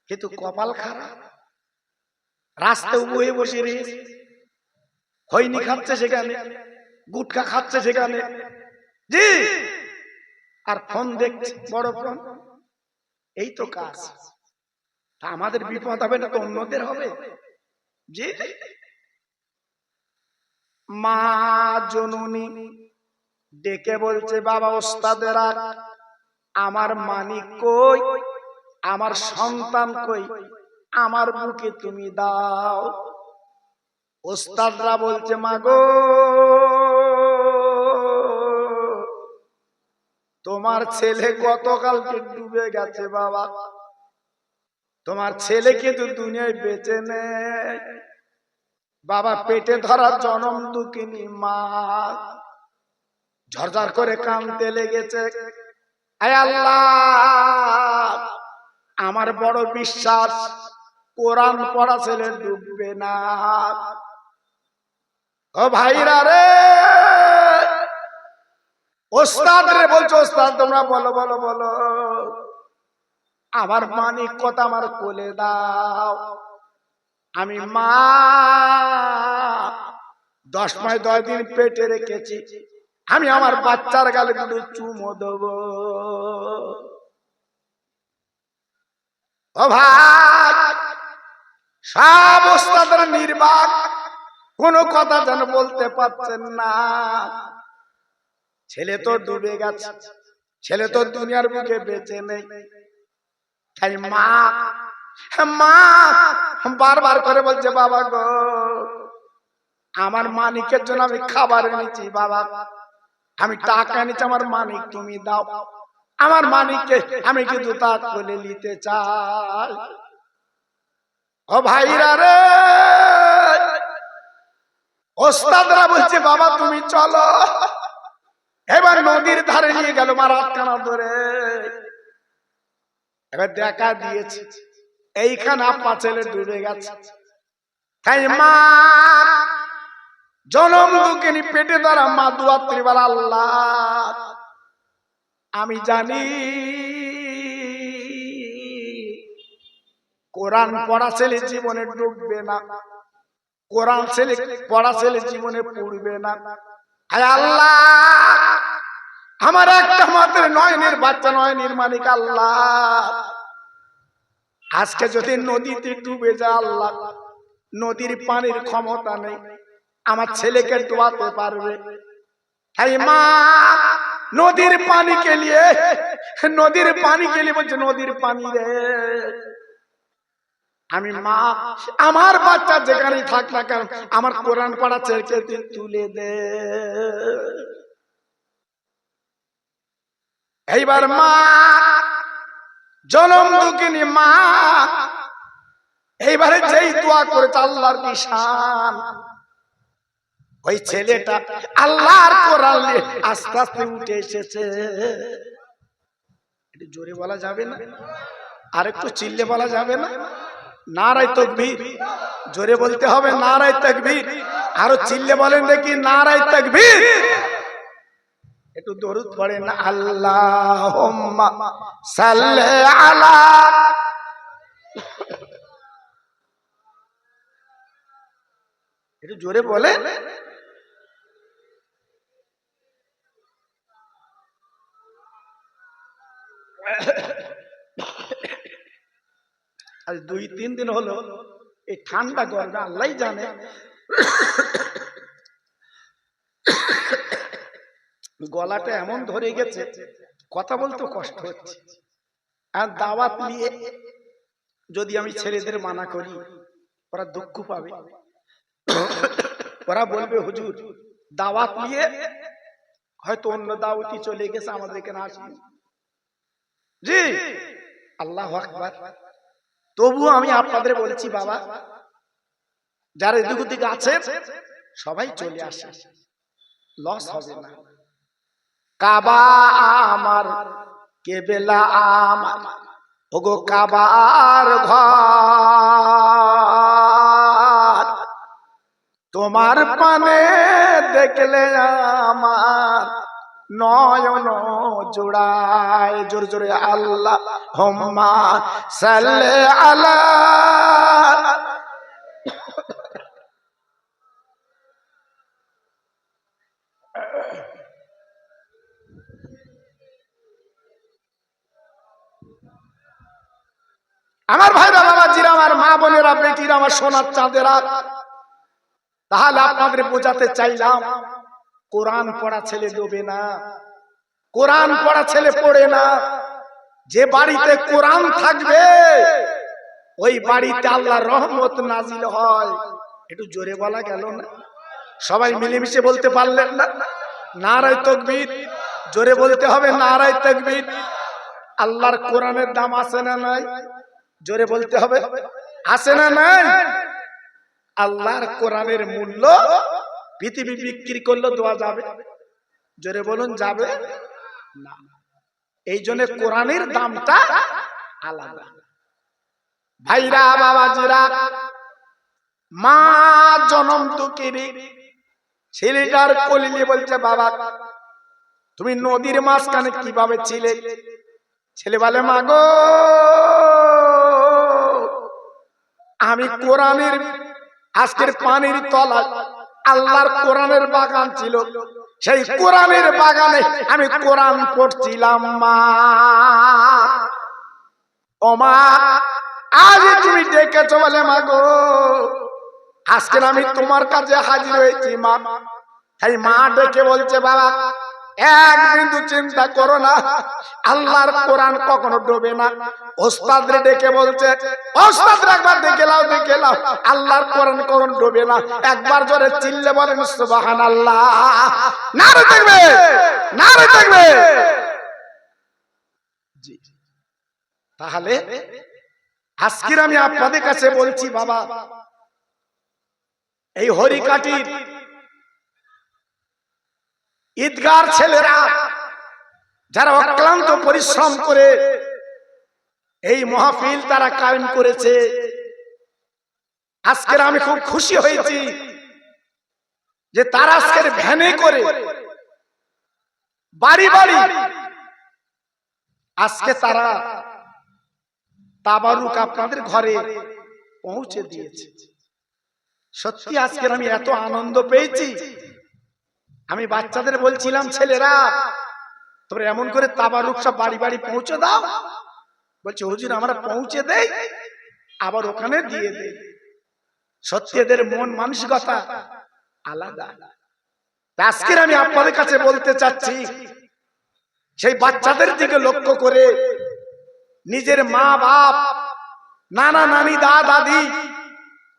কিন্তু কপাল খারাপ, রাস্তায় বয়ে বসে রয়েছে, খৈনি খাচ্ছে সেখানে, গুটখা খাচ্ছে সেখানে, জি, আর ফোন দেখছে, বড় ফোন। এই তো কাজ। আমাদের বিপদ হবে না তো অন্যদের হবে। জি, মা জননী ডেকে বলছে, বাবা ওস্তাদেরা, আমার মানিক কই, আমার সন্তান কই, আমার বুকে তুমি দাও। ওস্তাদরা বলছে, মা গো, তোমার ছেলে গতকালকে ডুবে গেছে বাবা, তোমার ছেলে কিন্তু দুনিয়ায় বেঁচে নেই। বাবা পেটে ধরা জনম দুঃখিনী মা ঝরঝর করে কাঁদতে লেগেছে। আয় আল্লাহ, আমার বড় বিশ্বাস কোরআন পড়া ছেলে ডুববে না। ও ভাইরা রে, ওস্তাদ রে বলছো, ওস্তাদ তোমরা বলো বলো বলো, আমার মানিক কথা আমার কোলে দাও। আমি মা 10 মাস 10 দিন পেটে রেখেছি, আমি আমার বাচ্চার গালে দুটো চুমো দেব। ও ভাই, সব ওস্তাদের নির্বাক, কোনো কথা যেন বলতে পারছেন না। ছেলে তো ডুবে গেছে, ছেলে তো দুনিয়ার বুকে বেঁচে নেই। তাই মা মা বারবার করে বলছে, বাবা গো, আমার মানিকের জন্য আমি খাবার এনেছি বাবা, আমি টাকা এনেছি, আমার মানিক তুমি দাও। আমার মানিককে আমি কিন্তু তার কোলে নিতে চাই। ও ভাইরা রে, ওস্তাদরা বলছে, বাবা তুমি চলো। এবার নদীর ধারে নিয়ে গেল, মারা কানা ধরে। এবার দেখা দিয়েছে এইখানে আপা ছেলে ডুবে গেছে। তাই মা জনম দুঃখিনী পেটে ধরা মা দুয়া ত্রিবার, আল্লাহ আমি জানি কোরআন পড়া ছেলে জীবনে ডুববে না, কোরআন ছেলে পড়া ছেলে জীবনে পড়বে না। আয় আল্লাহ, আমার একটা মাত্র নয়নের বাচ্চা, নয়নের মালিক আল্লাহ, আজকে যদি নদীতে ডুবে যায় আল্লাহ, নদীর পানির ক্ষমতা নেই, আমার ছেলেকে ডুবাতে পারবে। তাই মা নদীর পানি কে লিয়ে, নদীর পানি কে লিয়ে বলছে, নদীর পানি রে, আমি মা আমার বাচ্চা যেখানেই থাক না কেন, আমার কোরআন পড়া ছেলেকে তুলে দে। এইবার মা জনম দুঃখিনী মা এইবারে যেই দোয়া করেছে, আল্লাহর নিশান, ওই ছেলেটা আল্লাহর কোরআন নিয়ে আস্তে আস্তে উঠে এসেছে। একটু জোরে বলা যাবে না? আর একটু চিল্লে বলা যাবে না? নারায়ে তাকবীর, জোরে বলতে হবে নারায়ে তাকবীর। আরো চিল্লে বলেন দেখি, নারায়ে তাকবীর। একটু দরুদ পড়েন, আল্লাহুম্মা সাল্লি আলা। একটু জোরে বলেন। আজ 2-3 দিন হলো এই ঠান্ডা গরমে আল্লাহই জানে গলাটা এমন ধরে গেছে, কথা বলতে কষ্ট হচ্ছে। আর দাওয়াত নিয়ে যদি আমি ছেলেদের মানা করি, ওরা দুঃখ পাবে, ওরা বলবে হুজুর দাওয়াত নিয়ে হয়তো অন্য দাওয়াতি চলে গেছে, আমাদের এখানে আসেনি। জি, আল্লাহু আকবার। তবুও আমি আপনাদের বলছি, বাবা যারা এদিক ওদিক আছে সবাই চলে আসে, লস হবে না। কাবা আমার, কেবেলা আমার, ওগো কাবার ঘর, তোমার পানে দেখলে আমার নয়ন জোড়ায়। জোরে জোরে আল্লাহ হুম্মা সাল্লি আলা। আমার ভাইরা, বাবাজিরা, আমার মা বোনেরা, বেটিরা, আমার সোনার চাঁদেরা, তাহলে আপনাদের বোঝাতে চাইলাম, কোরআন পড়া ছেলে ডোবে না, কোরআন পড়া ছেলে পড়ে না। যে বাড়িতে কোরআন থাকবে ওই বাড়িতে আল্লাহর রহমত নাজিল হয়। একটু জোরে বলা গেল না? সবাই মিলেমিশে বলতে পারলেন না? নারায়ে তাকবীর। জোরে বলতে হবে, নারায়ে তাকবীর। আল্লাহর কোরআনের দাম আছে না নাই? জোরে বলতে হবে, আছে না নাই? আল্লাহর কোরআনের মূল্য পৃথিবী বিক্রি করলে দেওয়া যাবে? জোরে বলুন, যাবে না। এই জন্য কোরআনের দামটা আলাদা। ভাইরা, বাবাজিরা, মা জনম দুঃখেরই ছেলেটার কোলে নিয়ে বলছে, বাবা তুমি নদীর মাঝখানে কিভাবে ছিলে? ছেলে বলে, মা গো আমি কোরআনের আজকের পানির তলায় আল্লাহর কোরআনের বাগান ছিল, সেই কোরআনের বাগানে আমি কোরআন পড়ছিলাম মা। ও মা, আজ তুমি ডেকেছো বলে মা গো আজকে আমি তোমার কাছে হাজির হয়েছি মা। তাই মা ডেকে বলছে, বাবা এক বিন্দু চিন্তা করো না, আল্লাহর কোরআন কখনো ডোবে না। ওস্তাদরে ডেকে বলছে, ওস্তাদরে একবার দেখে লাও, দেখে লাও, আল্লাহর কোরআন কখনো ডোবে না। একবার জোরে চিল্লে বলেন সুবহানাল্লাহ। নারে তাকবীর, নারে তাকবীর। জি, তাহলে আজকে আমি আপনাদের কাছে বলছি, বাবা এই হরিকাটির ঈদগার ছেলেরা যারা অক্লান্ত পরিশ্রম করে এই মাহফিল তারা কায়েম করেছে, আজকে আমি খুব খুশি হয়েছি যে তারা আজকের ভ্যানে করে বাড়ি বাড়ি আজকে তারা তাবারুক আপনাদের ঘরে পৌঁছে দিয়েছে। সত্যি আজকে আমি এত আনন্দ পেয়েছি। আমি বাচ্চাদের বলছিলাম, ছেলেরা তোমরা এমন করে তাবারুক সব বাড়ি বাড়ি পৌঁছে দাও। বলছে হুজুর আমরা পৌঁছে দেই আবার ওখানে দিয়ে দেই। সত্যি এদের মন মানসিকতা আলাদা। আজকে আমি আপনাদের কাছে বলতে চাচ্ছি, সেই বাচ্চাদের দিকে লক্ষ্য করে নিজের মা বাপ, নানা নানি, দাদা দাদি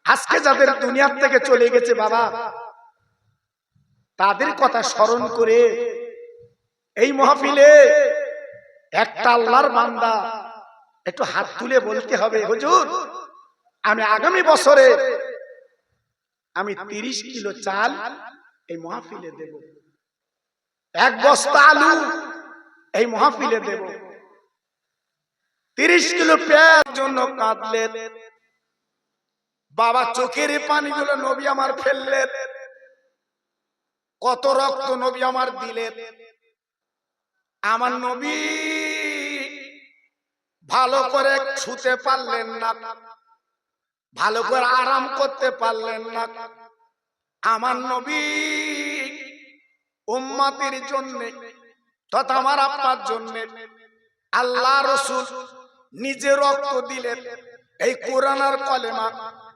আজকে যাদের দুনিয়ার থেকে চলে গেছে বাবা, তাদের কথা স্মরণ করে এই মাহফিলে একটা আল্লাহর বান্দা একটু হাত তুলে বলতে হবে, হুজুর আমি আগামী বছরে আমি 30 কিলো চাল এই মাহফিলে দেব, 1 বস্তা আলু এই মাহফিলে দেব, 30 কিলো পেঁয়াজের জন্য কাঁদলেন বাবা। চোখের পানিগুলো নবী আমার ফেললেন, কত রক্ত নবী আমার দিলেন। আমার নবী ভালো করে শুতে পারলেন না, ভালো করে আরাম করতে পারলেন না। আমার নবী উম্মতের জন্য তথা আমার আপনার জন্য আল্লাহ রাসূল নিজে রক্ত দিলেন। এই কোরআন আর কলেমা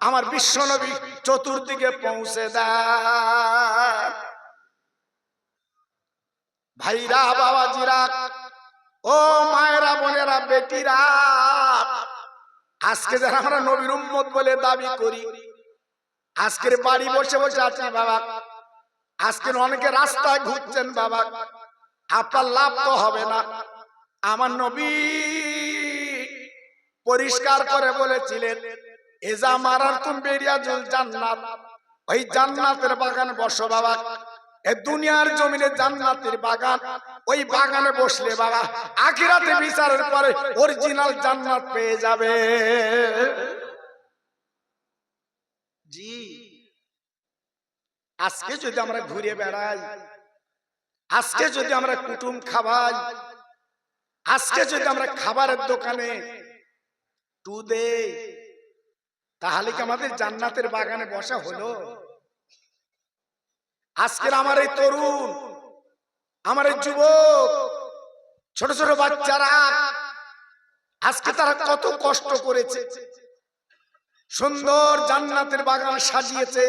আমার বিশ্ব নবী চতুর্দিকে পৌঁছে দেয়। ভাইরা, বাবাজিরা, ও মায়েরা, বোনেরা, বেটিরা, আজকে যারা আমরা নবীর উম্মত বলে দাবি করি, আজকের বাড়ি বসে বসে আছি বাবা, আজকের অনেকে রাস্তায় ঘুরছেন বাবা, আপনার লাভ তো হবে না। আমার নবী পরিষ্কার করে বলেছিলেন, এজা মারারতুম বিরিয়াজুল জান্নাত, ওই জান্নাতের বাগানে বসো বাবা। এই দুনিয়ার জমিনে জান্নাতের বাগান, ওই বাগানে বসলে বাবা আখিরাতে বিচারের পরে অরিজিনাল জান্নাত পেয়ে যাবে। জি, আজকে যদি আমরা ঘুরে বেড়াই, আজকে যদি আমরা কুটুম খাওয়াই, আজকে যদি আমরা খাবারের দোকানে টু দেই, তাহলে কি আমাদের জান্নাতের বাগানে বসা হলো? আজকের আমার এই তরুণ, আমার এই যুবক, ছোট ছোট বাচ্চারা, আজকে তারা কত কষ্ট করেছে, সুন্দর জান্নাতের বাগান সাজিয়েছে।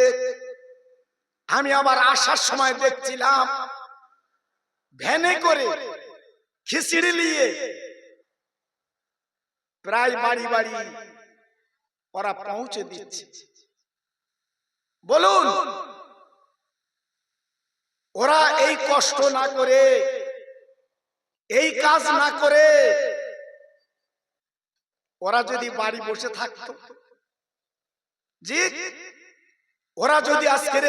আমি আবার আসার সময় দেখছিলাম ভ্যানে করে খিচুড়ি নিয়ে প্রায় বাড়ি বাড়ি ওরা পৌঁছে দিচ্ছে। বলুন, ওরা এই কষ্ট না করে, এই কাজ না করে ওরা যদি বাড়ি বসে থাকতো, জি, ওরা যদি আজকের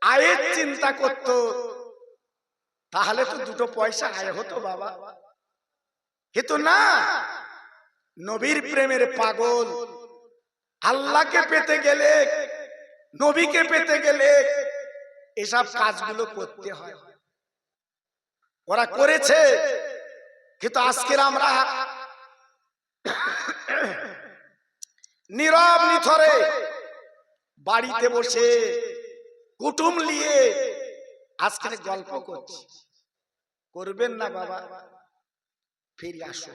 আয়ের চিন্তা করত, তাহলে তো দুটো পয়সা আয় হতো বাবা। কিন্তু না, নবীর প্রেমের পাগল, আল্লাহকে পেতে গেলে, নবীকে পেতে গেলে এসব কাজগুলো করতে হয়। ওরা করেছে, কিন্তু আজকের আমরা নীরব নিথরে বাড়িতে বসে কুটুম নিয়ে আজকের গল্প করছি। করবেন না বাবা, ফিরে আসো।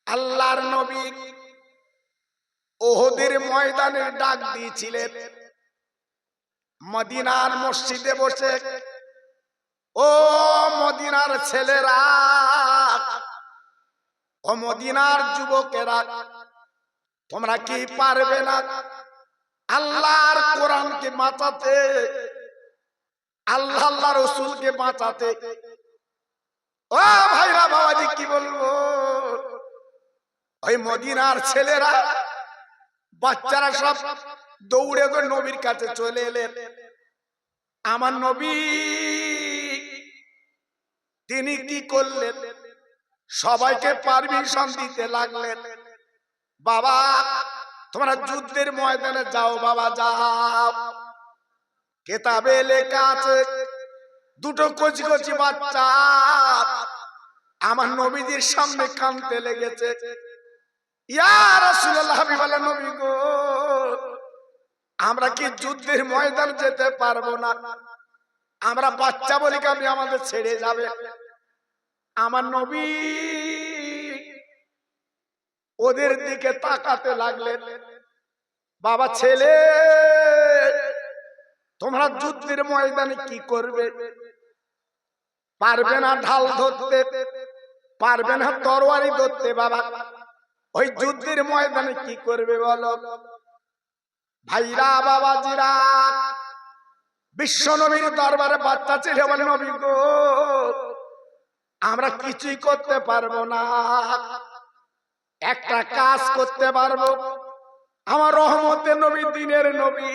আল্লাহর নবী ওহদের ময়দানে ডাক দিয়েছিলেন, মদিনার মসজিদে বসে, ও মদিনার ছেলেরা, ও মদিনার যুবকেরা, তোমরা কি পারবে না আল্লাহর কোরআনকে বাঁচাতে, আল্লাহ আল্লাহ রসুলকে বাঁচাতে? ও ভাইরা বাবাজি, কি বলবো, ওই মদিনার ছেলেরা, বাচ্চারা সব দৌড়ে করে নবীর কাছে চলে এলেন। আমার নবী তিনি কি করলেন? সবাইকে পারমিশন দিতে লাগলেন, বাবা তোমরা যুদ্ধের ময়দানে যাও, বাবা যাও। কেতাবে লেখা আছে, দুটো কচি কচি বাচ্চা আমার নবীজির সামনে কাঁদতে লেগেছে। ইয়া রাসূলুল্লাহ, আমি বলেন নবী গো, আমরা কি যুদ্ধের ময়দান যেতে পারবো না? আমরা বাচ্চা বলি কি আপনি আমাদের ছেড়ে যাবে? আমার নবী ওদের দিকে তাকাতে লাগলেন, বাবা ছেলে তোমরা যুদ্ধের ময়দানে কি করবে? পারবে না ঢাল ধরতে, পারবে না তরবারি ধরতে, বাবা ওই যুদ্ধের ময়দানে কি করবে বলো? ভাইরা বাবাজিরা, বিশ্ব নবীর দরবারে বাচ্চা ছেলে বলে, নবী গো আমরা কিছুই করতে পারবো না, একটা কাজ করতে পারবো, আমার রহমতের নবী, দিনের নবী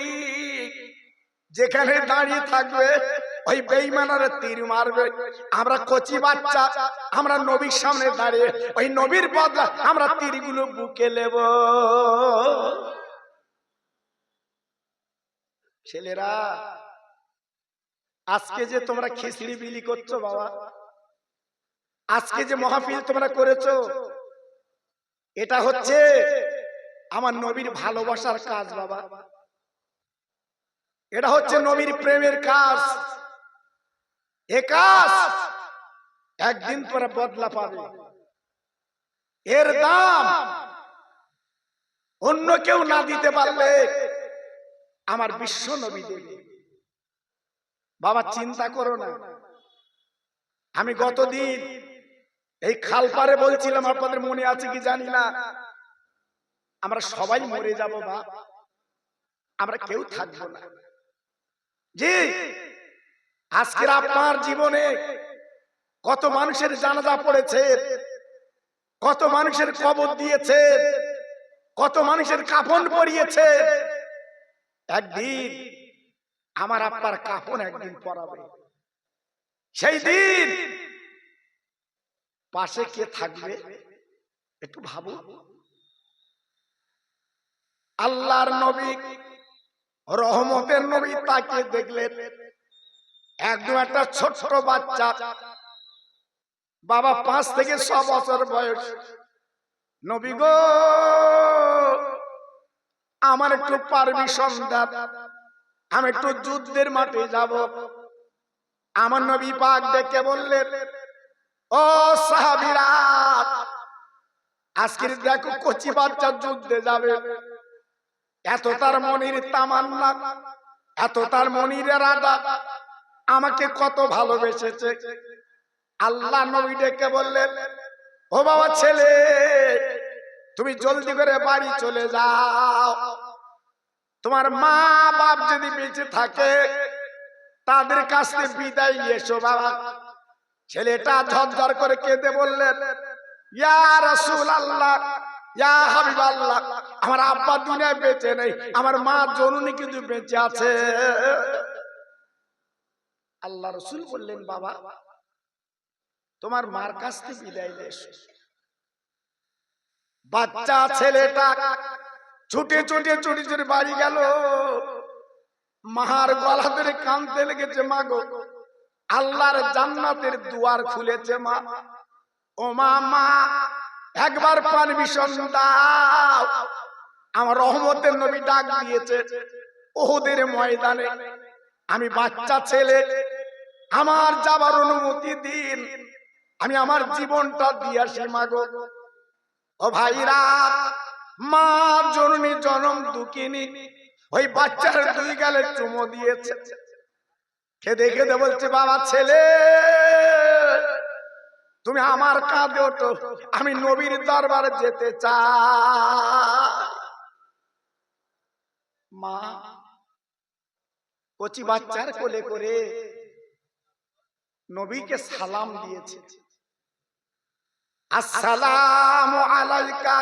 যেখানে দাঁড়িয়ে থাকবে ওই বেঈমানরা তীর মারবে, আমরা কচি বাচ্চা, আমরা নবীর সামনে দাঁড়িয়ে ওই নবীর বদলা আমরা তীরগুলো বুকে নেব। ছেলেরা, আজকে যে তোমরা খিচড়ি বিলি করছো বাবা, আজকে যে মাহফিল তোমরা করেছো, এটা হচ্ছে আমার নবীর ভালোবাসার কাজ বাবা, এটা হচ্ছে নবীর প্রেমের কাজ। এ কাজ একদিন পরে বদলা পাবে, এর দাম অন্য কেউ না দিতে পারলে আমার বিশ্ব নবী দেবে। বাবা চিন্তা করো না, আমি গতদিন এই খালপারে বলছিলাম, আপনাদের মনে আছে কি জানি না, আমরা সবাই মরে যাব বা আমরা কেউ থাকবো না। জি, আজকের আপনার জীবনে কত মানুষের জানাজা পড়েছে, কত মানুষের কবর দিয়েছে, কত মানুষের কাফন পরিয়েছে। একদিন আমার আপনার কাফন একদিন পরাবে, সেই দিন পাশে কে থাকবে একটু ভাবো। আল্লাহর নবী, রহমতের নবী তাকে দেখলেন, একদম একটা ছোট্ট বাচ্চা বাবা 5 থেকে 6 বছর বয়স। নবী গো আমার একটু পারমিশন দাও, আমি একটু যুদ্ধের মাঠে যাব। আমার নবী পাক ডেকে বললেন, ও সাহাবীরা, আজকে দেখো কচি বাচ্চা যুদ্ধে যাবে, এত তার মনির তামান্না, এত তার মনির ইরাদা, আমাকে কত ভালোবেসেছে। আল্লাহ নবী ডেকে বললেন, ও বাবা ছেলে, তুমি জলদি করে বাড়ি চলে যাও। তোমার মা বাপ যদি বেঁচে থাকে তাদের কাছ থেকে বিদায় নিয়ে এসো বাবা। ছেলেটা ঝরঝর করে কেঁদে বললেন, ইয়া রাসূলুল্লাহ, ইয়া হাবিবাল্লাহ, আমার আব্বা দুনিয়ায় বেঁচে নেই, আমার মা জননী কিন্তু বেঁচে আছে। আল্লাহ রাসূল বললেন, বাবা তোমার মার কাছ থেকে বিদায় নিয়ে এসো। বাচ্চা ছেলেটা ছুটে ছুটে ছুটে ছুটে বাড়ি গেল। মার গলা ধরে কাঁদতে লেগেছে, মা গো আল্লাহর জান্নাতের দুয়ার খুলেছে মা, ও মা, মা একবার পারমিশন দাও। আমার রহমতের নবী ডাক দিয়েছে উহুদের ময়দানে, আমি বাচ্চা ছেলে, আমার যাবার অনুমতি দিন, আমি আমার জীবনটা দিয়ে আসি মা গো। ও ভাইরা, মা জননী জনম দুঃখিনী ওই বাচ্চার 2 গালে চুমো দিয়েছে। খেদে খেদে বলছে, বাবা ছেলে তুমি আমার কাঁধে ওঠো, আমি নবীর দরবারে যেতে চাই। মা কচি বাচ্চার কোলে করে নবীকে সালাম দিয়েছে, আসসালামু আলাইকা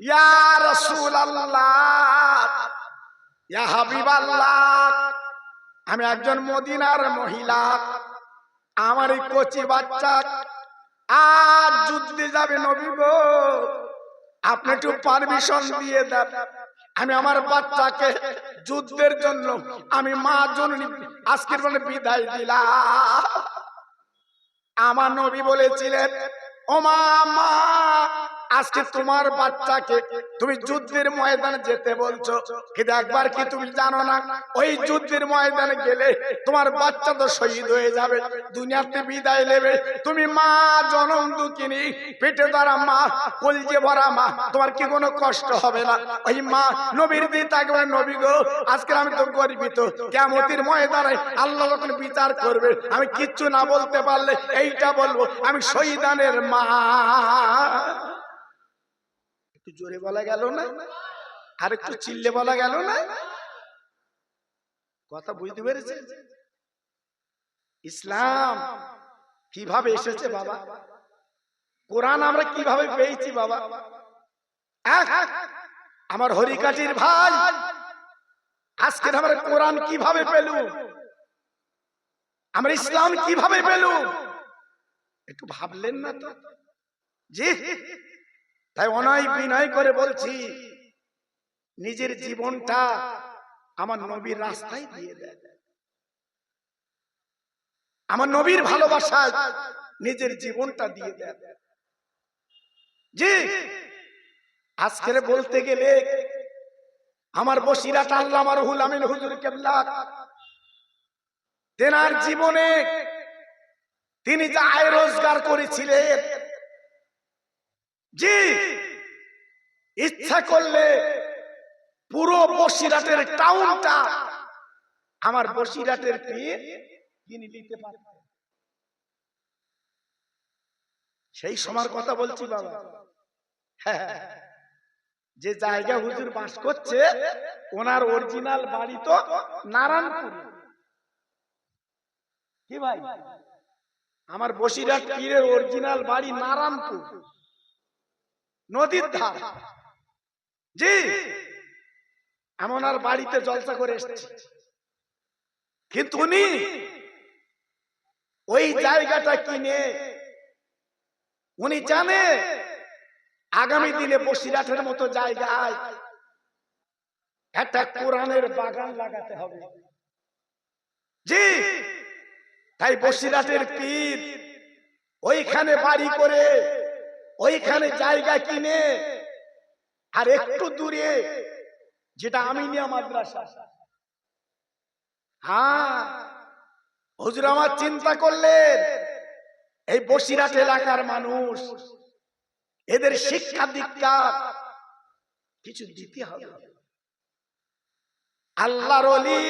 ইয়া রাসূলুল্লাহ, ইয়া হাবিবাল্লাহ, আমি একজন মদিনার মহিলা, আমার এই কচি বাচ্চা আজ যুদ্ধে যাবে, নবী গো আপনি একটু পারমিশন দিয়ে দেন, আমি আমার বাচ্চাকে যুদ্ধের জন্য আমি মা জননী আজকের মানে বিদায় দিলাম। আমার নবী বলেছিলেন, ও মা, মা আজকে তোমার বাচ্চাকে তুমি যুদ্ধের ময়দানে যেতে বলছো, কিন্তু একবার কি তুমি জানো না ওই যুদ্ধের ময়দানে গেলে তোমার বাচ্চা তো শহীদ হয়ে যাবে, দুনিয়াতে বিদায় নেবে। তুমি মা জনম দুঃখিনী, পেটে ধরা মা, কলিজে ভরা মা, তোমার কি কোনো কষ্ট হবে না? ওই মা নবীর দিয়ে থাকবে, নবী গো আজকে আমি তো গর্বিত, কিয়ামতের ময়দানে আল্লাহ যখন বিচার করবে আমি কিচ্ছু না বলতে পারলে এইটা বলবো, আমি শহীদানের মা। একটু জোরে বলা গেল না? আর একটু চিল্লে বলা গেল না? কথা বুঝতে পেরেছেন? ইসলাম কিভাবে এসেছে বাবা, কোরআন আমরা কিভাবে পেয়েছি বাবা? আমার হরিকাটির ভাই, আজকে আমরা কোরআন কিভাবে পেলু, আমরা ইসলাম কিভাবে পেলু, একটু ভাবলেন না তো? জি, তাই অনয় বিনয় করে বলছি, নিজের জীবনটা আমার নবীর রাস্তায় দিয়ে দেন, আমার নবীর ভালোবাসায় নিজের জীবনটা দিয়ে দেন। জি, আজকের বলতে গেলে আমার বসিরাট আল্লামা রুহুল আমিন হুজুর কেবলা, তেনার জীবনে তিনি যা আয় রোজগার করেছিলেন, জি ইচ্ছা করলে পুরো বসিরাটের টাউনটা আমার বসিরাটের পীর কিনে নিতে পারতেন। সেই সময়ের কথা বলছি বাবা। হ্যাঁ, যে জায়গা হুজুর বাস করছে ওনার অরিজিনাল বাড়ি তো নারায়ণপুর। কি ভাই, আমার বসিরহাট পীরের অরিজিনাল বাড়ি নারায়ণপুর, নদীর ধার। জি, আমি ওনার বাড়িতে জলসা করে এসেছি, কিন্তু উনি ওই জায়গাটা কিনে উনি জানে আগামী দিনে বসিরহাটের মতো জায়গায় একটা কোরআনের বাগান লাগাতে হবে। জি, তাই বসিরহাটের পীর ওইখানে বাড়ি করে, ওইখানে জায়গা কিনে, আর একটু দূরে যেটা আমিনিয়া মাদ্রাসা, হ্যাঁ, হুজুর আমার চিন্তা করলেন এই বসিরহাট এলাকার মানুষ, এদের শিক্ষা দীক্ষা কিছু দিতে হবে। আল্লাহর ওলি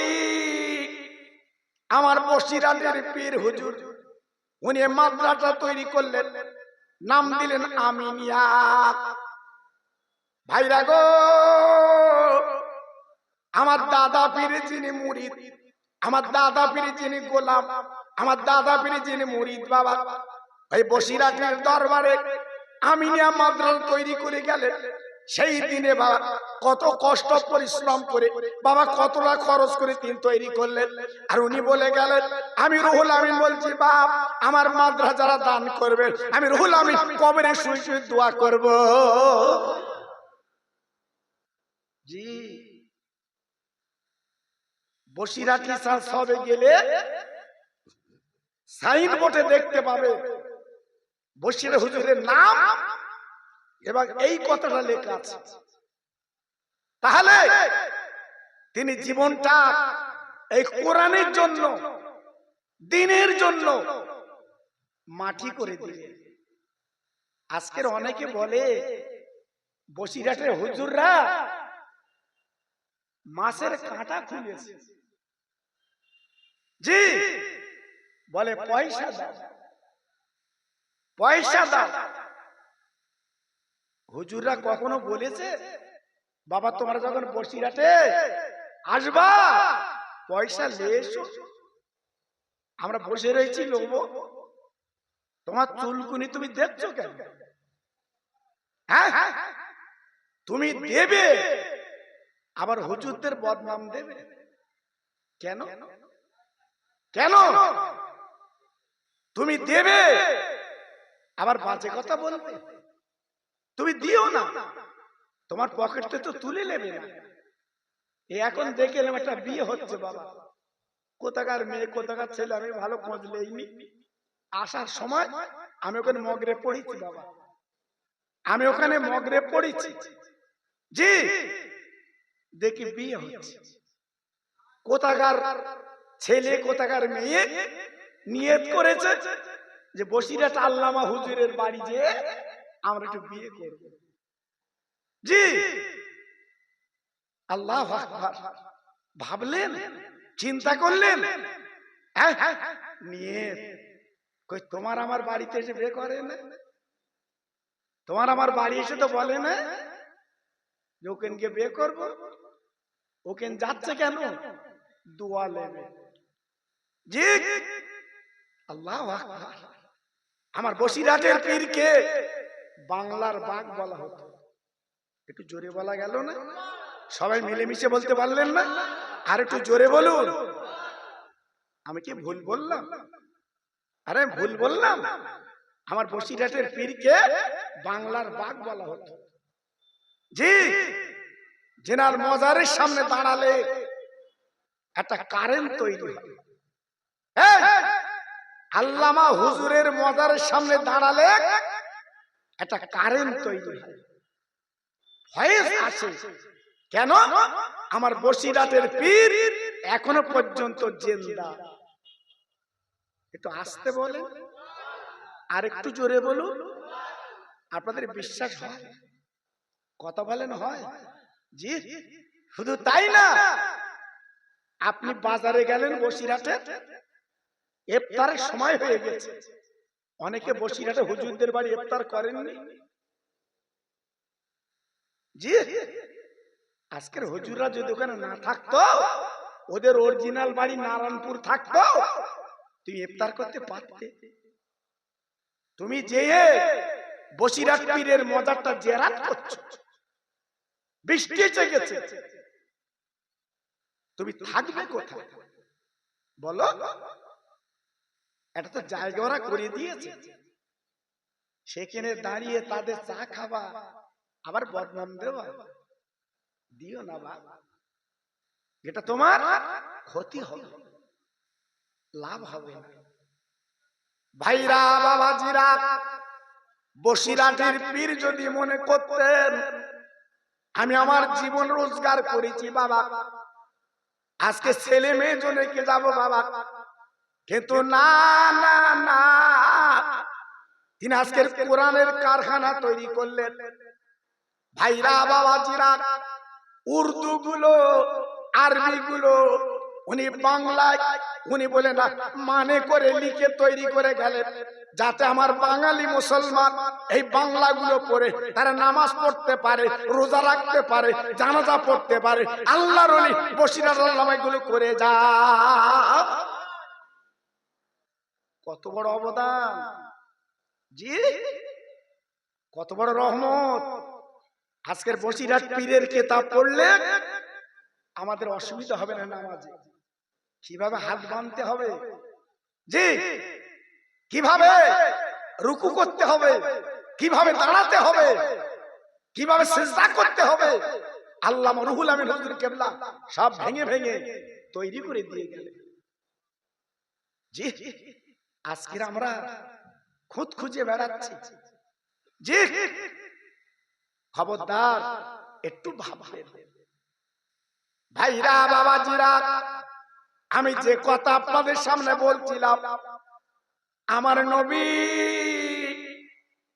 আমার বসিরহাটের পীর হুজুর, উনি মাদ্রাসা তৈরি করলেন, নাম দিলেন আমিনিয়া। ভাইরা গো, আমার দাদা পীরে যিনি মুরিদ, আমার দাদা পীরে যিনি গোলাম, আমার দাদা পীরে যিনি মুরিদ বাবা, ওই বসিরহাটের দরবারে আমিনিয়া মাদ্রাসা তৈরি করে গেলেন। সেই দিনে বাবা কত কষ্ট পরিশ্রম করে বাবা কতটা খরচ করে তিনি তৈরি করলেন। আর উনি বলে গেলেন, আমি রুহুল আমিন বলছি বাপ, আমার মাদ্রাসা যারা দান করবেন আমি রুহুল আমিন কবরে শুয়ে শুয়ে দোয়া করব। জি, বসিরহাটি সবে গেলে সাইনবোর্ডে দেখতে পাবে বসিরহাট হুজুরের নাম এবং এই কথাটা লেখা আছে। তাহলে তিনি জীবনটা এই কোরআনের জন্য, দ্বীনের জন্য মাটি করে দিলেন। আজকের অনেকে বলে বসিরহাটের হুজুররা মাছের কাঁটা খুলেছে। জি, বলে পয়সা দাও, পয়সা দাও। হুজুররা কখনো বলেছে বাবা তোমরা যখন বসিরহাটে আসবা পয়সা নিয়ে এসো, আমরা বসে রয়েছি লোব? তোমার চুলকুনি তুমি দেখছো কেন? হ্যাঁ, তুমি দেবে আবার হুজুরদের বদনাম দেবে কেন? কেন তুমি দেবে আবার বাজে কথা বলবে? তুমি দিও না, তোমার পকেটে তো তুলে নেবে না। এখন দেখে এলাম একটা বিয়ে হচ্ছে বাবা, কোথাকার মেয়ে কোথাকার ছেলে আমি ভালো খোঁজ লইনি। আসার সময় আমি ওখানে মগরে পড়েছি বাবা, আমি ওখানে মগরে পড়েছি। জি, দেখি বিয়ে হচ্ছে, কোথাকার ছেলে কোথাকার মেয়ে নিয়ত করেছে যে বসিরহাট আল্লামা হুজুরের বাড়ি যেয়ে আমরা একটু বিয়ে করব। জি, আল্লাহু আকবার। ভাবলেন, চিন্তা করলেন, নিয়ত কই তোমার আমার বাড়িতে এসে বিয়ে করে না? তোমার আমার বাড়ি এসে তো বলে না যে ওখানকে বিয়ে করব। ওখান যাচ্ছে কেন? দোয়া নেবে। জি, আল্লাহু আকবার। আমার বসিরহাটের পীরকে বাংলার বাঘ বলা হতো। একটু জোরে বলা গেল না? সবাই মিলেমিশে বলতে পারলেন না? আর একটু জোরে বলুন। আমি কি ভুল বললাম? আরে ভুল বললাম? আমার বসিরহাটের পীরকে বাংলার বাঘ বলা হতো। জি, জেনার মজারের সামনে দাঁড়ালে একটা কারেন্ট তৈরি হয়। আল্লামা হুজুরের মজারের সামনে দাঁড়ালে একটা কারেন্ট তৈরি হয়, ভয়েস আসে। কেন? আমার বসিরহাটের পীর এখনো পর্যন্ত জিন্দা। একটু আসতে বলেন, আর একটু জোরে বলুন। আপনাদের বিশ্বাস হয়? কথা বলেন হয়? জি, শুধু তাই না, আপনি বাজারে গেলেন বসিরহাটে, ইফতারের সময় হয়ে গেছে, অনেকে বসিরহাটে হুজুরদের বাড়ি ইফতার করেননি। জি, আজকের হুজুররা যদি ওখানে না থাকতো, ওদের অরিজিনাল বাড়ি নারায়ণপুর থাকতো, তুমি ইফতার করতে পারতে। তুমি যে বসিরহাট পীরের মজারটা জেরাত করছো, বৃষ্টি এসে গেছে, তুমি থাকবে কোথায় বলো? এটা তো জায়গা ওরা করে দিয়েছে, সেখানে দাঁড়িয়ে তাদের চা খাবা আবার বদনাম দেওয়া, দিও না বাবা। এটা তোমার ক্ষতি হবে, লাভ হবে না। ভাইরা বাবাজিরা, বসিরহাটের পীর যদি মনে করতেন আমি আমার জীবন রোজগার করেছি বাবা, আজকে ছেলে মেয়ে জন্য কে যাবো বাবা, কিন্তু না না না, তিনি আজকের কোরআনের কারখানা তৈরি করলেন। ভাইরা বাবাজিরা, উর্দু গুলো আরবি গুলো উনি বাংলায় উনি বলে না মানে করে লিখে তৈরি করে গেলেন, যাতে আমার বাঙালি মুসলমান এই বাংলাগুলো পড়ে তারা নামাজ পড়তে পারে, রোজা রাখতে পারে, জানাজা পড়তে পারে, আল্লাহর ওলি বসিরহাট আল্লামাগুলো করে যা। কত বড় অবদান জি, কত বড় রহমত। আজকের বসিরহাট পীরের কিতাব পড়লে আমাদের অসুবিধা হবে না নামাজে। কিভাবে হাত বাঁধতে হবে জি, কিভাবে রুকু করতে হবে, কিভাবে দাঁড়াতে হবে, কিভাবে সিজদা করতে হবে, আল্লামা রুহুল আমিন হুজুর কেবলা সব ভেঙে ভেঙে তৈরি করে দিয়ে গেলেন জি। আজকে আমরা খুদ খুঁজে বেড়াচ্ছি জি। খবরদার একটু ভাববেন ভাইরা বাবাজিরা, আমি যে কথা আপনাদের সামনে বলছিলাম, আমার নবী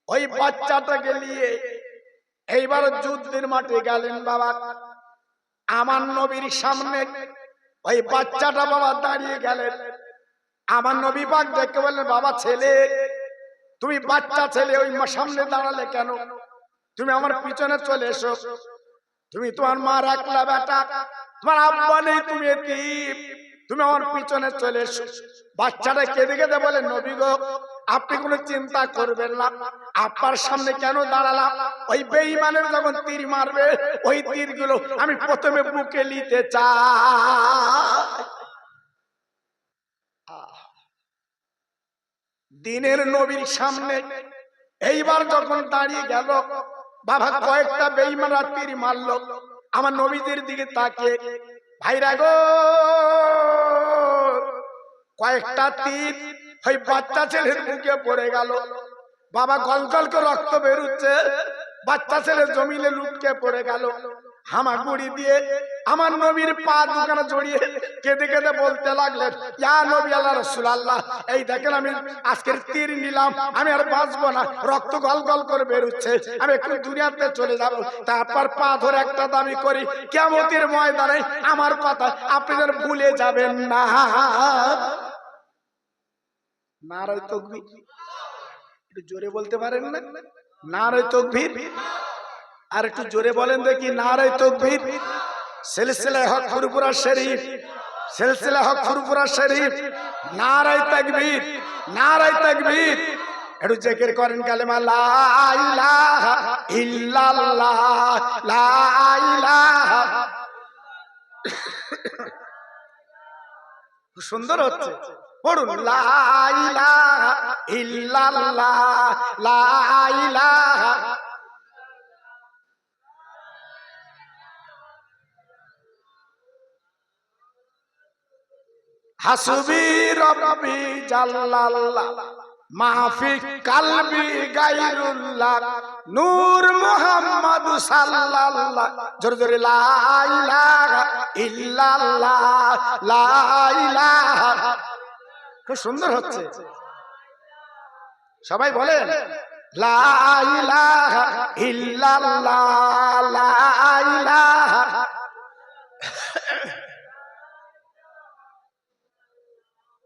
ওই বাচ্চাটাকে নিয়ে এইবার যুদ্ধের মাঠে গেলেন বাবা। আমার নবীর সামনে ওই বাচ্চাটা বাবা দাঁড়িয়ে গেলেন। আমার নবী পাক দেখে বললেন, বাবা ছেলে, তুমি বাচ্চা ছেলে ওই সামনে দাঁড়ালে কেন? তুমি আমার পিছনে চলে এসো। তুমি তোমার মার একলা বেটা, তোমার আব্বা নেই, তুমি এতিম, তুমি আমার পিছনে চলে এসো। বাচ্চাটা কেঁদে কেঁদে বলে, নবী গো আপনি কোনো চিন্তা করবেন না, আপনার সামনে কেন দাঁড়ালাম? ওই বেঈমানের যখন তীর মারবে ওই তীরগুলো আমি প্রথমে বুকে নিতে চাই। দিনের নবীর সামনে এইবার যখন দাঁড়িয়ে গেল বাবা, কয়েকটা বেঈমানরা তীর মারলো আমার নবীদের দিকে তাকিয়ে। ভাইরা গো, কয়েকটা তীর ওই বাচ্চা ছেলের বুকে পড়ে গেল বাবা, গল গল করে রক্ত বেরোচ্ছে। বাচ্চা ছেলে জমিনে লুটকে পড়ে গেল। হামাগুড়ি দিয়ে আমার নবীর পা দুখানা জড়িয়ে কেঁদে কেঁদে বলতে লাগলেন, ইয়া নবী আল্লাহ রাসূলুল্লাহ, এই দেখেন আমি আজকের তীর নিলাম, আমি আর বাঁচবো না, রক্ত গল গল করে বেরোচ্ছে, আমি একটু দুনিয়াতে চলে যাব। তারপর পা ধরে একটা দাবি করি, কিয়ামতের ময়দানে আমার কথা আপনি যেন ভুলে যাবেন না। নারায়ে তাকবীর, একটু জোরে বলতে পারেন না? নারায়ে তাকবীর, আর একটু জোরে বলেন দেখি, নারায়ে তাকবীর। সিলসিলা হক ফুরফুরা শরীফ, সিলসিলা হক ফুরফুরা শরীফ, নারায়ে তাকবীর, নারায়ে তাকবীর। একটু জিকির করেন কালেমা লা ইলাহা ইল্লাল্লাহ, লা ইলাহা। সুন্দর হচ্ছে, পড়ুন লা ইলাহা ইল্লাল্লাহ, লা ইলাহা। হাসবি রব্বি জাল্লাল্লাহ, মাফি কালবি গায়রুল্লাহ, নূর মুহাম্মদ সাল্লাল্লাহ। জোরে জোরে লা ইলাহা ইল্লাল্লাহ, লা ইলাহা। খুব সুন্দর হচ্ছে, সবাই বলেন লা ইলাহা ইল্লাল্লাহ, লা ইলাহা।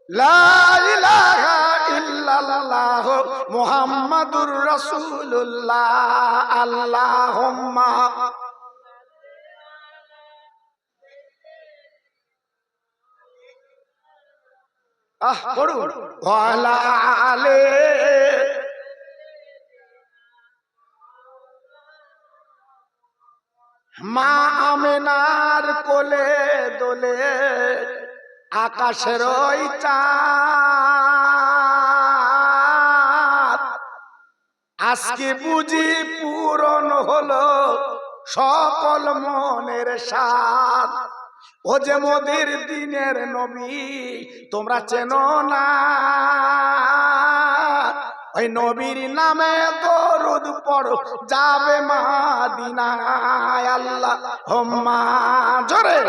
লা ইলাহা ইল্লাল্লাহ মুহাম্মাদুর রাসূলুল্লাহ, আল্লাহুম্মা। পড়ুন ওয়ালা আলে। মা আমেনার কোলে দোলে আকাশের ওই চাঁদ, আজকে বুঝি পূরণ হলো সকল মনের স্বাদ। ও যে মোদের দিনের নবী তোমরা চেনো না, ওই নবীর নামে দরুদ পড়ো যাবে মদিনায়। আল্লাহুম্মা জোরে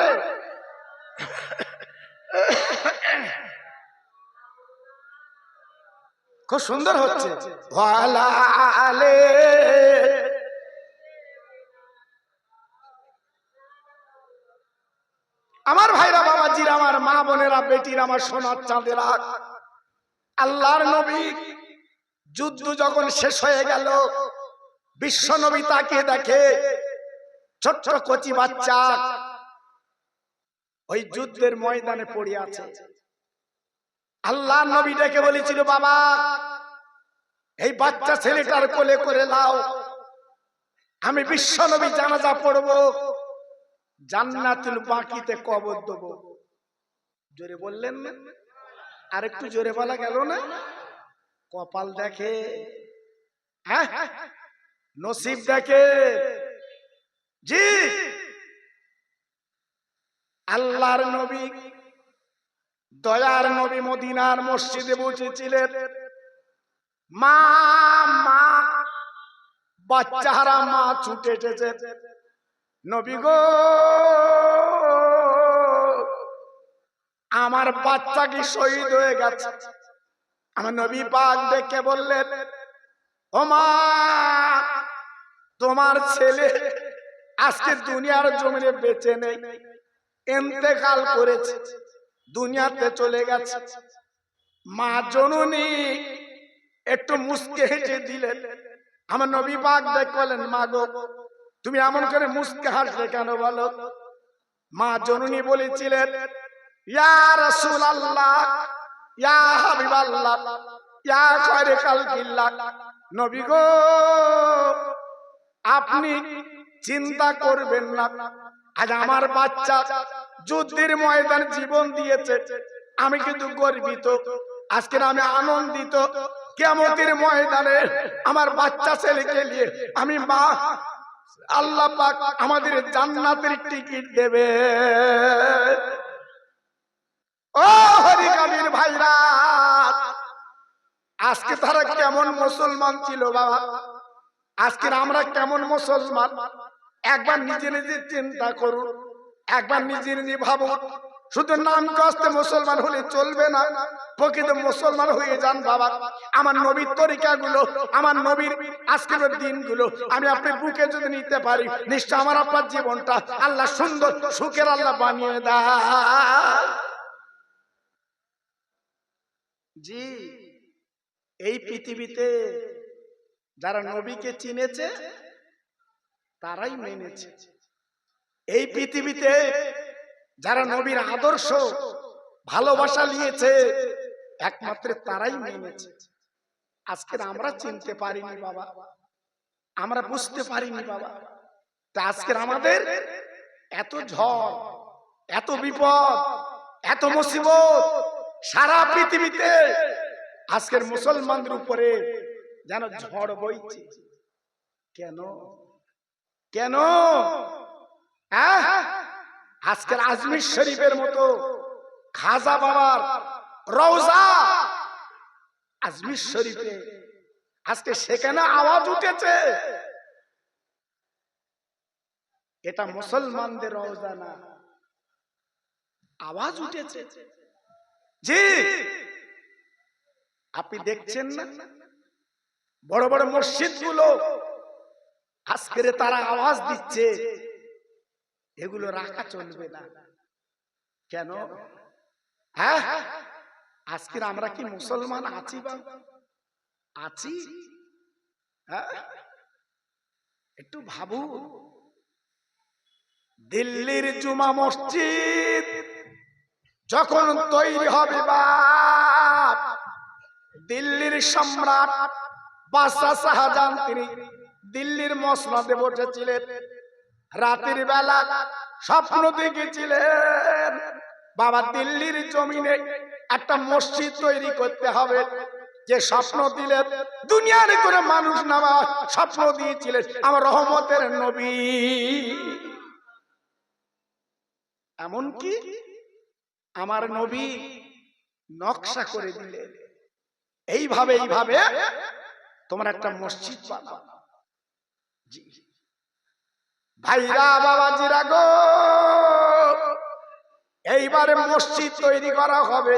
খুব সুন্দর হচ্ছে। ওয়ালা আলে আমার ভাইরা বাবাজিরা আমার মা বোনেরা বেটিরা আমার সোনার চাঁদেরা, আল্লাহর নবী যুদ্ধ যখন শেষ হয়ে গেল বিশ্ব নবী তাকিয়ে দেখে ছোট্ট কচি বাচ্চা ওই যুদ্ধের ময়দানে পড়ে আছে। আল্লাহর নবী ডেকে বলেছিল, বাবা এই বাচ্চা ছেলেটার কোলে করে নাও, আমি বিশ্ব নবী জানাজা পড়বো, জান্নাতুল বাকিতে কবর দেব। জোরে বললেন না? আর একটু জোরে বলা গেল না? কপাল দেখে, হ্যাঁ নসিব দেখে। জি আল্লাহর নবী দয়ার নবী মদিনার মসজিদে বসেছিলেন। মা মা বাচ্চারা মা ছুটে এসেছে, নবী গো আমার বাচ্চা কি শহীদ হয়ে গেছে? আমার নবী পাক ডেকে বললেন, ও মা তোমার ছেলে আজকে দুনিয়ার জমিনে বেঁচে নেই, ইন্তেকাল করেছে, দুনিয়াতে চলে গেছে। মা জননী একটু মুস্কে হেসে দিলেন। আমার নবী পাক ডেকে বললেন, মা গো তুমি এমন করে মুস্কে হাসলে কেন বলো? মা জননী বলেছিলেন, ইয়া রাসূলুল্লাহ ইয়া হাবিবাল্লাহ ইয়া খায়রে খালকিল্লাহ, নবী গো আপনি চিন্তা করবেন না, আজ আমার বাচ্চা যুদ্ধের ময়দানে জীবন দিয়েছে, আমি কিন্তু গর্বিত, আজকে আমি আনন্দিত। কিয়ামতের ময়দানে আমার বাচ্চা ছেলেকে নিয়ে আমি মা আল্লাহ পাক আমাদের জান্নাতের টিকিট দেবে। ও হরিকাবির ভাইরা, আজকে তারা কেমন মুসলমান ছিল বাবা, আজকে আমরা কেমন মুসলমান? একবার নিজে নিজে চিন্তা করুন, একবার নিজে নিজে ভাবুন। শুধু নাম কষ্টে মুসলমান হলে চলবে না, প্রকৃত মুসলমান হয়ে যান বাবা। আমার নবীর তরিকাগুলো, আমার নবীর আজকের দিনগুলো আমি আপনার বুকে যদি নিতে পারি, নিশ্চয় আমার আপনার জীবনটা আল্লাহ সুন্দর সুখের আল্লাহ বানিয়ে দেয়। জি এই পৃথিবীতে যারা নবীকে চিনেছে তারাই মেনেছে। এই পৃথিবীতে যারা নবীর আদর্শ ভালোবাসা নিয়েছে একমাত্র তারাই মেনেছে। আজকে আমরা চিনতে পারিনি বাবা, আমরা বুঝতে পারিনি বাবা। তা আজকে আমাদের এত ঝড়, এত বিপদ, এত মুসিবত সারা পৃথিবীতে আজকের মুসলমানদের উপরে যেন ঝড় বইছে। কেন কেন? আজকের আজমির শরীফের মতো খাজা বাবার রওজা আজমির শরীফে, আজকে সেখানে আওয়াজ উঠেছে এটা মুসলমানদের রওজা না, আওয়াজ উঠেছে। জি আপনি দেখছেন না বড় বড় মসজিদ গুলো আজকের তারা আওয়াজ দিচ্ছে, এগুলো রাখা চলবে না। কেন? হ্যাঁ আজকের আমরা কি মুসলমান আছি বা আছি? হ্যাঁ একটু ভাবু, দিল্লির জুমা মসজিদ যখন তৈরি হবে বা দিল্লির সম্রাট বাদশাহ শাহজাহান তিনি দিল্লির মসনদে বসেছিলেন, রাতের বেলা স্বপ্ন দেখেছিলেন বাবা দিল্লির জমিনে একটা মসজিদ তৈরি করতে হবে। যে স্বপ্ন দিলেন দুনিয়ার করে মানুষ নামা স্বপ্ন দিয়েছিলেন আমার রহমতের নবী। এমনকি আমার নবী নকশা করে দিলেন, এইভাবে এইভাবে তোমার একটা মসজিদ বানাও। জি ভাইরা বাবাজিরা গো, এইবারে মসজিদ তৈরি করা হবে,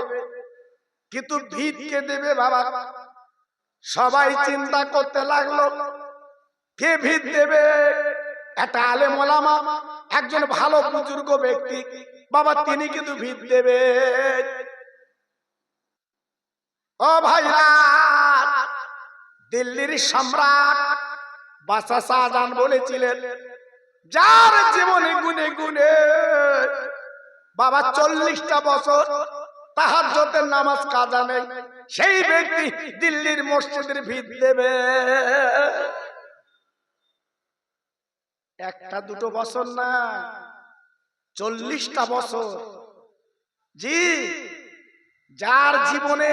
কিন্তু ভিত কে দেবে বাবা? সবাই চিন্তা করতে লাগলো কে ভিত দেবে। একটা আলেম ওলামা, একজন ভালো বুজুর্গ ব্যক্তি বাবা, তিনি কিন্তু ভিত দেবে। ও ভাইরা, দিল্লির সম্রাট বাদশাহ শাহজাহান বলেছিলেন, যার জীবনে গুনে গুনে বাবা 40টা বছর তাহাজ্জুদের নামাজ কাজা নেই, সেই ব্যক্তি দিল্লির মসজিদের ভিত দেবে। একটা দুটো বছর না, 40টা বছর। জি, যার জীবনে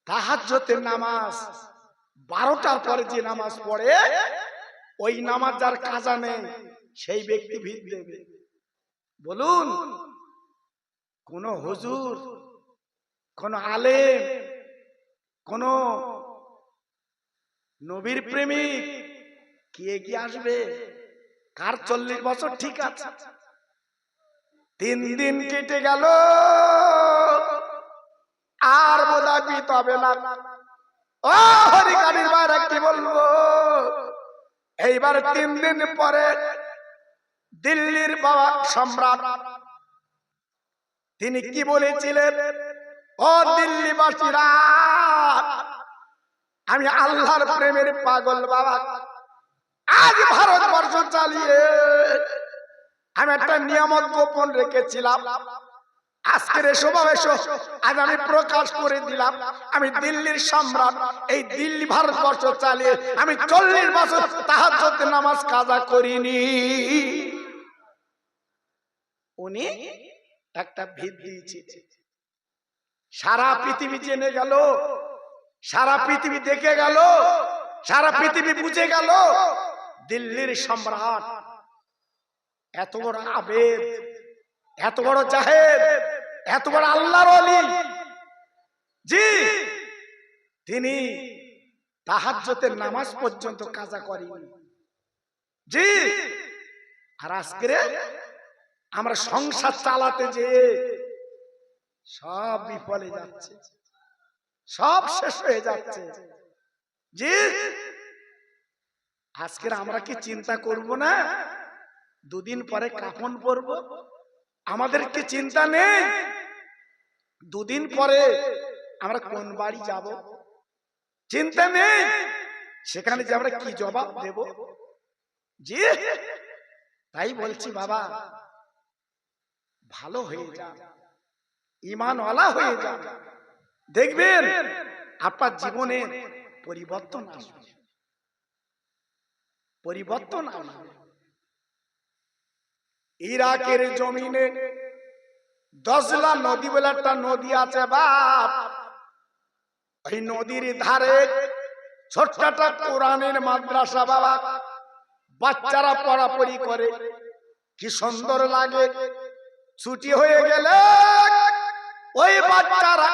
তাহাজ্জুদের নামাজ 12টার পরে যে নামাজ পড়ে, ওই নামাজ যার কাজা নেই, সেই ব্যক্তি ভিত দেবে। বলুন, কোন হুজুর, কোন আলেম, কোন নবীর প্রেমিক কি এগিয়ে আসবে? কার 40 বছর ঠিক আছে? 3 দিন কেটে গেল, আর বোধহয় ভিত হবে না। ও হরিকানির বাইরে কি বলবো, এইবার 3 দিন পরে দিল্লির বাবা সম্রাট তিনি কি বলেছিলেন, ও দিল্লিবাসীরা, আমি আল্লাহর প্রেমের পাগল বাবা, আজ ভারতবর্ষ চালিয়ে আমি একটা নিয়ামত গোপন রেখেছিলাম, আজকের সমাবেশ আজ আমি প্রকাশ করে দিলাম। আমি দিল্লির সম্রাট, এই দিল্লি ভারতবর্ষ চালিয়ে আমি 40 বছর তাহাজ্জুদের নামাজ কাজা করিনি। উনি একটা ভিত দিয়েছে, সারা পৃথিবী জেনে গেল, সারা পৃথিবী দেখে গেল, সারা পৃথিবী বুঝে গেল দিল্লির সম্রাট এত বড় আবেদ, এত বড় জাহেদ, এত বড় আল্লাহর ওলি। জি, তিনি তাহাজ্জুদের নামাজ পর্যন্ত কাজা করেনি। জি, আর আজকে আমরা সংসার চালাতে যে সব বিফলে যাচ্ছে, সব শেষ হয়ে যাচ্ছে। জি, আজকে আমরা কি চিন্তা করব না 2 দিন পরে কাফন পরব? আমাদের কি চিন্তা নেই 2 দিন পরে আমরা কোন বাড়ি যাব? চিন্তা নেই সেখানে যে আমরা কি জবাব দেব? জি, তাই বলছি বাবা, ভালো হয়ে যান, ঈমানওয়ালা হয়ে যান, দেখবেন আপনার জীবনে পরিবর্তন আসবে, পরিবর্তন আসবে। ইরাকের জমিনে দজলা নদী বলে একটা নদী আছে বাপ, এই নদীর ধারে ছোট্ট একটা কোরআনের মাদ্রাসা বাবা, বাচ্চারা পড়াপড়ি করে, কি সুন্দর লাগে। ছুটি হয়ে গেলে ওই বাচ্চারা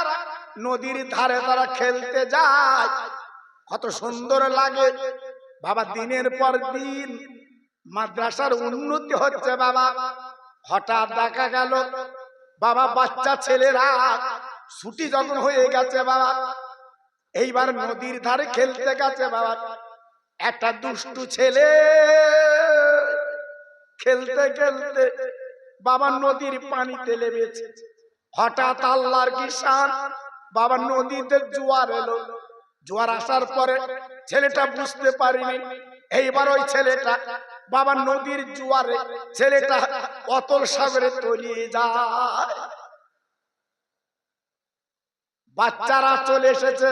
নদীর ধারে তারা খেলতে যায়, কত সুন্দর লাগে বাবা। দিনের পর দিন মাদ্রাসার উন্নতি হচ্ছে বাবা। হঠাৎ দেখা গেল বাবা বাচ্চা ছেলেরা ছুটি যখন হয়ে গেছে বাবা, এইবার নদীর ধারে খেলতে গেছে বাবা। একটা দুষ্টু ছেলে খেলতে খেলতে বাবা নদীর পানিতে লেবেছে। হঠাৎ আল্লাহর কি শান, বাবা নদীতে জোয়ার এলো। জোয়ার আসার পরে ছেলেটা বুঝতে পারেনি। এইবার ওই ছেলেটা বাবা নদীর জোয়ারে ছেলেটা অতল সাগরে তলিয়ে যায়। বাচ্চারা চলে এসেছে,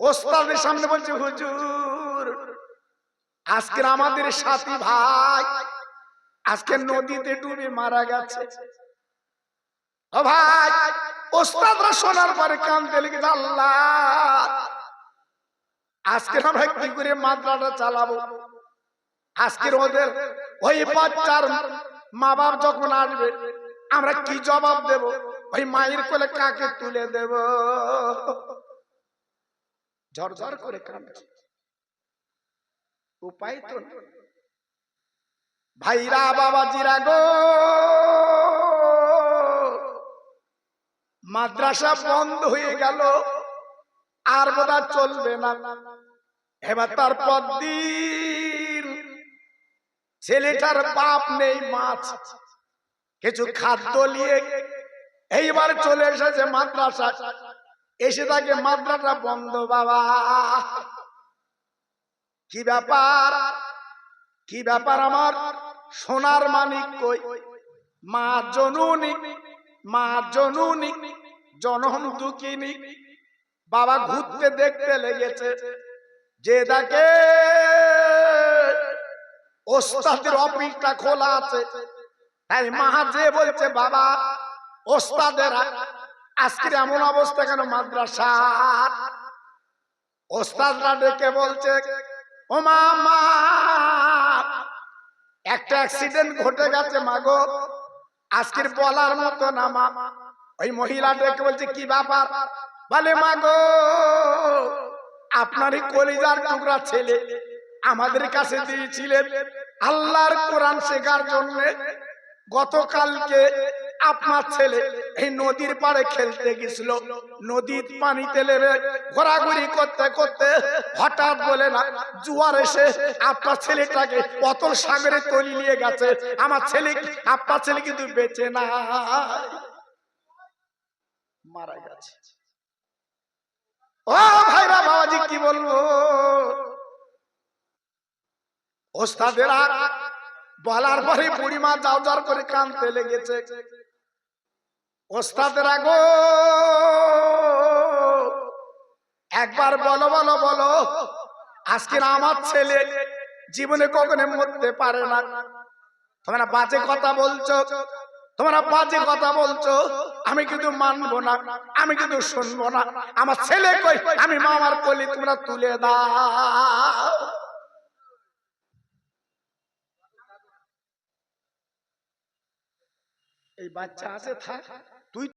ওস্তাদের সামনে বলছে, হুজুর আজকে আমাদের সাথী ভাই আজকে নদীতে ডুবে মারা গেছে। ও ভাই, ওস্তাদরা শোনার পরে কাঁদতে লেগেছে, আল্লাহ আজকে আমরা কি করে মাদ্রাসা চালাবো? আজকের ওদের ওই বাচ্চার মা বাপ যখন আসবে আমরা কি জবাব দেব? ওই মায়ের কোলে কাকে তুলে দেব? ঝরঝর করে কাঁদছে, উপায় তো নেই। ভাইরা বাবাজিরা গো, মাদ্রাসা বন্ধ হয়ে গেল, আর বোধহয় চলবে না। এবার তারপর দিন ছেলেটার বাপ নেই, মাছ কিছু খাদ্য নিয়ে এইবার চলে এসেছে মাদ্রাসা। এসে থাকে মাদ্রাসা বন্ধ। বাবা কি ব্যাপার, কি ব্যাপার? আমার সোনার মানিক কই? মা জননী, মা জননী জনম দুঃখিনী। বাবা ঘুরতে দেখতে লেগেছে, যে দেখে ওস্তাদের অফিসটা খোলা আছে। তাই মা যে বলছে, বাবা ওস্তাদেরা আজকের এমন অবস্থা কেন মাদ্রাসা? ওস্তাদরা ডেকে বলছে, ও মা, মা একটা অ্যাক্সিডেন্ট ঘটে গেছে মা গো, আজকের বলার মতো না মা। ওই মহিলা ডেকে বলছে, কি ব্যাপার? বলে, মা গো আপনারই কলিজার টুকরা ছেলে আমাদের কাছে দিয়েছিলেন আল্লাহর কোরআন শেখার জন্য। গতকালকে আপনার ছেলে এই নদীর পাড়ে খেলতে গেছিল, নদীর পানিতে নেমে ঘোরাঘুরি করতে করতে হঠাৎ বলে না জোয়ার এসে আপনার ছেলেটাকে অতল সাগরে তলিয়ে নিয়ে গেছে। আমার ছেলে, আপনার ছেলে কিন্তু বেঁচে না, মারা গেছে। ও ভাইরা বাবাজি কি বলবো, ওস্তাদেরা বলার পরে বুড়িমা যাও যাও করে কাঁদতে লেগেছে। ওস্তাদেরা গো একবার বলো বলো বলো, আজকের আমার ছেলে জীবনে কখনো মরতে পারে না। তোমরা বাজে কথা বলছো, তোমরা বাজে কথা বলছো, আমি কিন্তু মানবো না, আমি কিন্তু শুনবো না। আমার ছেলে কই? আমি মামার কোলে, তোমরা তুলে দাও। এই বাচ্চা আছে থাক,